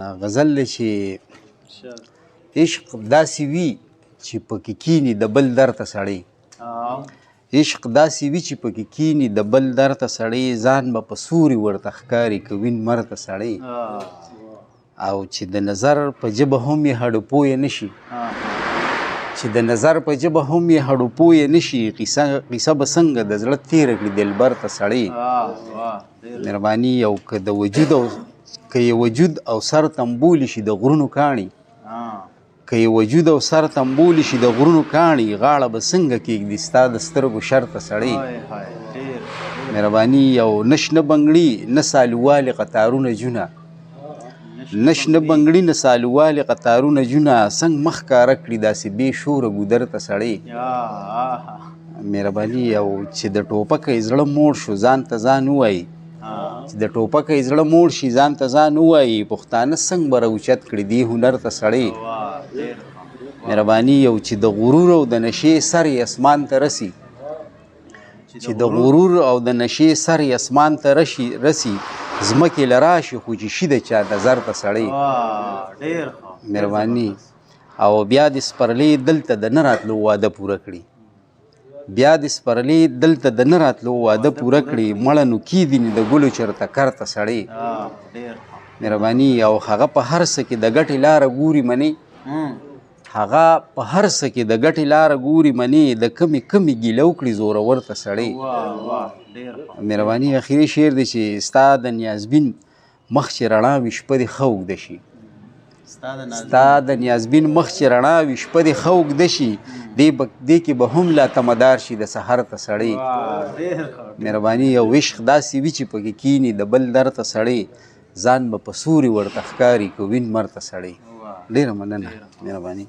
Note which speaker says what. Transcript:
Speaker 1: غزل دی چې عشق داسې وي چې پکې کینی د بل در ته سړی، عشق داسې وي چې پکې کینی د بل در ته سړی، ځان به په سوري ورته ښکاري که وین مرته سړی، او چې د نظر په ژبه هم یې هډوپویه نشي، چې د نظر په ژبه هم یې هډوپویه نشي، قیصه به څنګه د زړه تېره کړي دلبر ته سړی. مهرباني او که د وجود او که یې وجود او سر تنبولی شي د غرونو کاڼي، که یې وجود او سر تنبولی شي د غرونو کاڼي، غاړه به څنګه کېږدي ستا د سترګو شرته سړی. مهرباني او نشنه بنګړي نه سالوالې قطارونه جونه، نشنه بنګړي نه سالوالې قطارونه جونه، څنګ مخ کاره کړي داسې بې شوره ګودر ته سړی. مهرباني او چې د ټوپکه زړه موړ شو ځان ته ځان ووایي، چې د ټوپکه زړه موړ شي ځان ته ځان ووایي، پښتانه څنګه به راوچت کړي دې هنر ته سړی. مهرباني او چې د غرور او د نشې سر یې اسمان ته رسي، چې د غرور او د نشې سر یې اسمان ته رسي، ځمکې له راشي خو چې شي د چا نظر ته سړی. مهرباني او بیا دې سپرلې دلته د نه راتلو واده پوره کړي، بیا دې سپرلې دلته د نه راتلو واده پوره کړي، مړه نو کیدنې د ګلو چرته کرته سړی. مهرباني او هغه په هر څه کې د ګټې لاره ګوري منې، هغه په هر څه کې د ګټې لاره ګوري منې، د کمې کمې ګیله وکړي زورور ته سړی. مهرباني اخري شعر دی چې ستا د نیازبین مخ چې رڼا وي شپه دې ښه اوږده شي، ستا د نیازبین مخ چې رڼا وي شپه دې ښه اوږده شي، دې کې به هم لا تمدار شي د سحر ته سړی. مهرباني او عشق داسې وي چې پکې کینی د بل در ته سړی، ځان به په سوري ورته ښکاري که وین مرته سړی. ډېره مننه مهرباني.